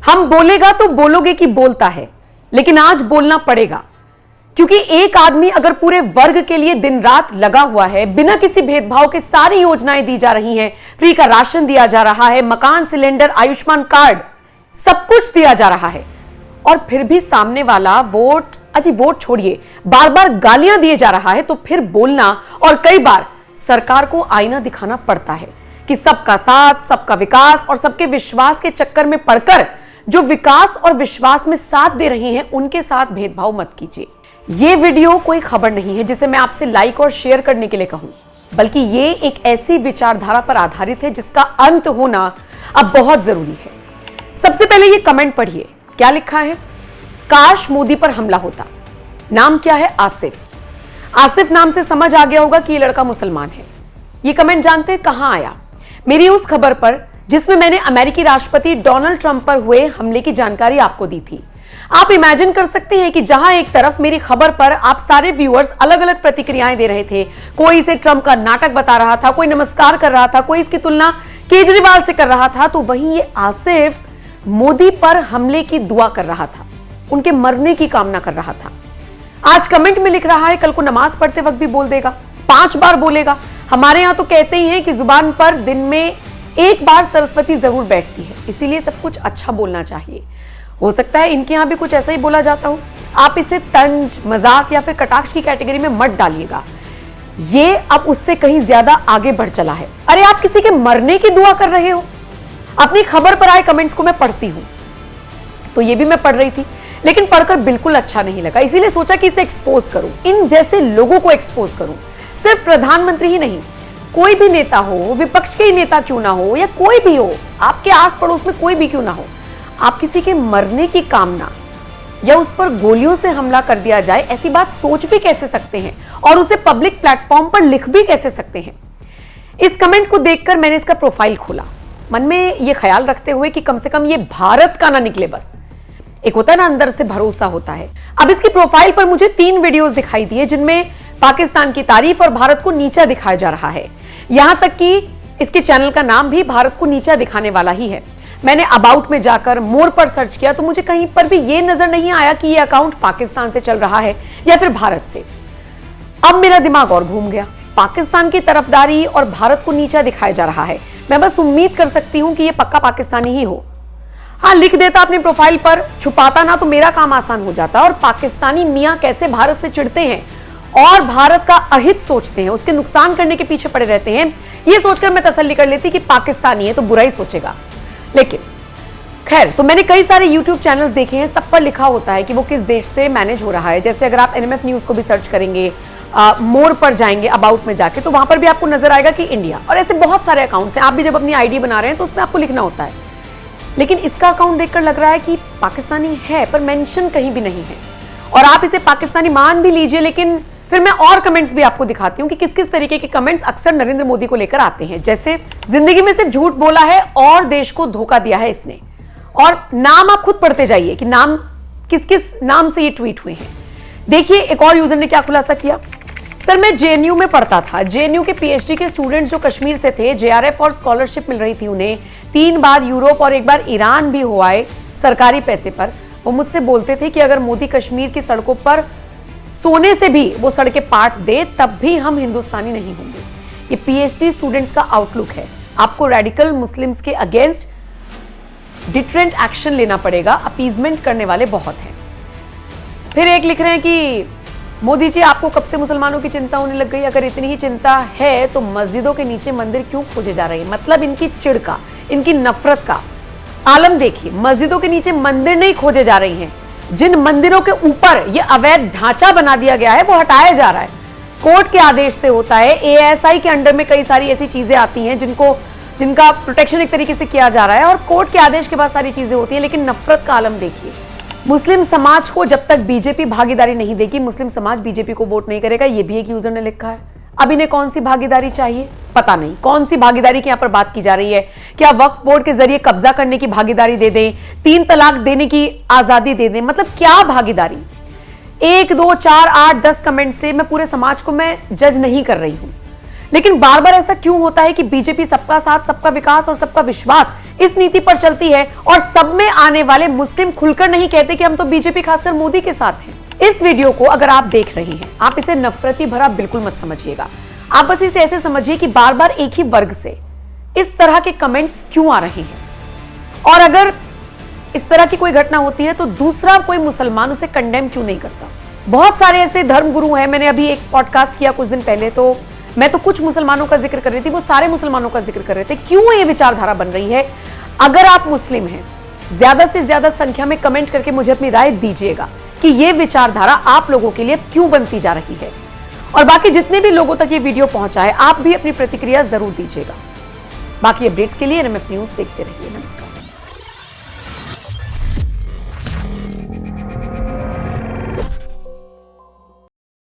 हम बोलेगा तो बोलोगे कि बोलता है, लेकिन आज बोलना पड़ेगा, क्योंकि एक आदमी अगर पूरे वर्ग के लिए दिन रात लगा हुआ है, बिना किसी भेदभाव के सारी योजनाएं दी जा रही हैं, फ्री का राशन दिया जा रहा है, मकान, सिलेंडर, आयुष्मान कार्ड, सब कुछ दिया जा रहा है, और फिर भी सामने वाला वोट छोड़िए, बार बार गालियां दिए जा रहा है, तो फिर बोलना और कई बार सरकार को आईना दिखाना पड़ता है कि सबका साथ, सबका विकास और सबके विश्वास के चक्कर में पड़कर जो विकास और विश्वास में साथ दे रही हैं, उनके साथ भेदभाव मत कीजिए। ये वीडियो कोई खबर नहीं है जिसे मैं आपसे लाइक और शेयर करने के लिए कहूं, बल्कि ये एक ऐसी विचारधारा पर आधारित है जिसका अंत होना अब बहुत जरूरी है। सबसे पहले ये कमेंट पढ़िए, क्या लिखा है? काश मोदी पर हमला होता। नाम क्या है? आसिफ। आसिफ नाम से समझ आ गया होगा कि ये लड़का मुसलमान है। ये कमेंट जानते हैं कहां आया? मेरी उस खबर पर जिसमें मैंने अमेरिकी राष्ट्रपति डोनाल्ड ट्रंप पर हुए हमले की जानकारी आपको दी थी। आप इमेजिन कर सकते हैं कि जहां एक तरफ मेरी खबर पर आप सारे व्यूअर्स अलग अलग प्रतिक्रियाएं दे रहे थे, कोई इसे ट्रंप का नाटक बता रहा था, कोई नमस्कार कर रहा था, कोई इसकी तुलना केजरीवाल से कर रहा था, तो वहीं ये आसिफ मोदी पर हमले की दुआ कर रहा था, उनके मरने की कामना कर रहा था। आज कमेंट में लिख रहा है, कल को नमाज पढ़ते वक्त भी बोल देगा, 5 बार बोलेगा। हमारे यहां तो कहते ही हैं कि जुबान पर दिन में एक बार सरस्वती जरूर बैठती है, इसीलिए सब कुछ अच्छा बोलना चाहिए। हो सकता है इनके यहां भी कुछ ऐसा ही बोला जाता हो। आप इसे तंज, मजाक या फिर कटाक्ष की कैटेगरी में मत डालिएगा, ये अब उससे कहीं ज्यादा आगे बढ़ चला है। अरे आप किसी के मरने की दुआ कर रहे हो? अपनी खबर पर आए कमेंट्स को मैं पढ़ती हूं, तो ये भी मैं पढ़ रही थी, लेकिन पढ़कर बिल्कुल अच्छा नहीं लगा, इसीलिए सोचा कि इसे एक्सपोज करूं, इन जैसे लोगों को एक्सपोज करूं। सिर्फ प्रधानमंत्री ही नहीं, कोई भी नेता हो, विपक्ष के ही नेता क्यों ना हो, या कोई भी हो, आपके आस पड़ोस में कोई भी क्यों ना हो, आप किसी के मरने की कामना या उस पर गोलियों से हमला कर दिया जाए, ऐसी बात सोच भी कैसे सकते हैं और उसे पब्लिक प्लेटफॉर्म पर लिख भी कैसे सकते हैं? इस कमेंट को देखकर मैंने इसका प्रोफाइल खोला, मन में यह ख्याल रखते हुए कि कम से कम ये भारत का ना निकले। बस एक होता है ना, अंदर से भरोसा होता है। अब इसकी प्रोफाइल पर मुझे 3 वीडियोस दिखाई दिए जिनमें पाकिस्तान की तारीफ और भारत को नीचा दिखाया जा रहा है। यहां तक कि इसके चैनल का नाम भी भारत को नीचा दिखाने वाला ही है। मैंने अबाउट में जाकर मोर पर सर्च किया तो मुझे कहीं पर भी यह नजर नहीं आया कि यह अकाउंट पाकिस्तान से चल रहा है या फिर भारत से। अब मेरा दिमाग और घूम गया, पाकिस्तान की तरफदारी और भारत को नीचा दिखाया जा रहा है। मैं बस उम्मीद कर सकती हूं कि यह पक्का पाकिस्तानी ही हो। हाँ, लिख देता अपने प्रोफाइल पर, छुपाता ना तो मेरा काम आसान हो जाता। और पाकिस्तानी मियां कैसे भारत से चिढ़ते हैं और भारत का अहित सोचते हैं, उसके नुकसान करने के पीछे पड़े रहते हैं, यह सोचकर मैं तसल्ली कर लेती कि पाकिस्तानी है तो बुरा ही सोचेगा। लेकिन खैर, तो मैंने कई सारे YouTube चैनल्स देखे हैं, सब पर लिखा होता है कि वो किस देश से मैनेज हो रहा है। जैसे अगर आप NMF न्यूज को भी सर्च करेंगे, मोर पर जाएंगे अबाउट में जाके, तो वहां पर भी आपको नजर आएगा कि इंडिया। और ऐसे बहुत सारे अकाउंट्स हैं, आप भी जब अपनी आईडी बना रहे हैं तो उसमें आपको लिखना होता है। लेकिन इसका अकाउंट देखकर लग रहा है कि पाकिस्तानी है, पर मेंशन कहीं भी नहीं है। और आप इसे पाकिस्तानी मान भी लीजिए, लेकिन फिर मैं और कमेंट्स भी आपको दिखाती हूं कि किस किस तरीके के कमेंट्स अक्सर नरेंद्र मोदी को लेकर आते हैं। जैसे, जिंदगी में सिर्फ झूठ बोला है और देश को धोखा दिया है इसने। और नाम आप खुद पढ़ते जाइए कि नाम किस किस नाम से ये ट्वीट हुए हैं। देखिए एक और यूजर ने क्या खुलासा किया। सर, मैं JNU में पढ़ता था। JNU के PhD के स्टूडेंट्स जो कश्मीर से थे, JRF और स्कॉलरशिप मिल रही थी उन्हें, 3 बार यूरोप और 1 बार ईरान भी हो आए सरकारी पैसे पर। वो मुझसे बोलते थे कि अगर मोदी कश्मीर की सड़कों पर सोने से भी वो सड़कें पाट दे, तब भी हम हिंदुस्तानी नहीं होंगे। ये PhD स्टूडेंट्स का आउटलुक है। आपको रेडिकल मुस्लिम्स के अगेंस्ट डिटरेंट एक्शन लेना पड़ेगा, अपीजमेंट करने वाले बहुत हैं। फिर एक लिख रहे हैं कि मोदी जी, आपको कब से मुसलमानों की चिंता होने लग गई? अगर इतनी ही चिंता है तो मस्जिदों के नीचे मंदिर क्यों खोजे जा रहे हैं? मतलब इनकी चिढ़ का, इनकी नफरत का आलम देखिए। मस्जिदों के नीचे मंदिर नहीं खोजे जा रही हैं, जिन मंदिरों के ऊपर ये अवैध ढांचा बना दिया गया है वो हटाया जा रहा है। कोर्ट के आदेश से होता है। ASI के अंडर में कई सारी ऐसी चीजें आती हैं जिनका प्रोटेक्शन एक तरीके से किया जा रहा है, और कोर्ट के आदेश के बाद सारी चीजें होती हैं। लेकिन नफरत का आलम देखिए। मुस्लिम समाज को जब तक बीजेपी भागीदारी नहीं देगी, मुस्लिम समाज बीजेपी को वोट नहीं करेगा, ये भी एक यूजर ने लिखा है। अब इन्हें कौन सी भागीदारी चाहिए? पता नहीं कौन सी भागीदारी की यहां पर बात की जा रही है। क्या वक्फ बोर्ड के जरिए कब्जा करने की भागीदारी दे दें, 3 तलाक देने की आजादी दे दें? मतलब क्या भागीदारी? 1, 2, 4, 8, 10 कमेंट से मैं पूरे समाज को मैं जज नहीं कर रही हूं, लेकिन बार बार ऐसा क्यों होता है कि बीजेपी सबका साथ, सबका विकास और सबका विश्वास इस नीति पर चलती है और सब में आने वाले मुस्लिम खुलकर नहीं कहते कि हम तो बीजेपी खासकर मोदी के साथ हैं। इस वीडियो को अगर आप देख रहे हैं, आप इसे नफरती भरा बिल्कुल मत समझिएगा। आप बस इसे ऐसे समझिए कि बार बार एक ही वर्ग से इस तरह के कमेंट्स क्यों आ रहे हैं, और अगर इस तरह की कोई घटना होती है तो दूसरा कोई मुसलमान उसे कंडेम क्यों नहीं करता। बहुत सारे ऐसे धर्मगुरु हैं, मैंने अभी एक पॉडकास्ट किया कुछ दिन पहले, तो मैं तो कुछ मुसलमानों का जिक्र कर रही थी, वो सारे मुसलमानों का जिक्र कर रहे थे। क्यों ये विचारधारा बन रही है? अगर आप मुस्लिम हैं, ज्यादा से ज्यादा संख्या में कमेंट करके मुझे अपनी राय दीजिएगा कि ये विचारधारा आप लोगों के लिए क्यों बनती जा रही है, और बाकी जितने भी लोगों तक ये वीडियो पहुंचा है, आप भी अपनी प्रतिक्रिया जरूर दीजिएगा। बाकी अपडेट्स के लिए NMF न्यूज देखते रहिए। नमस्कार।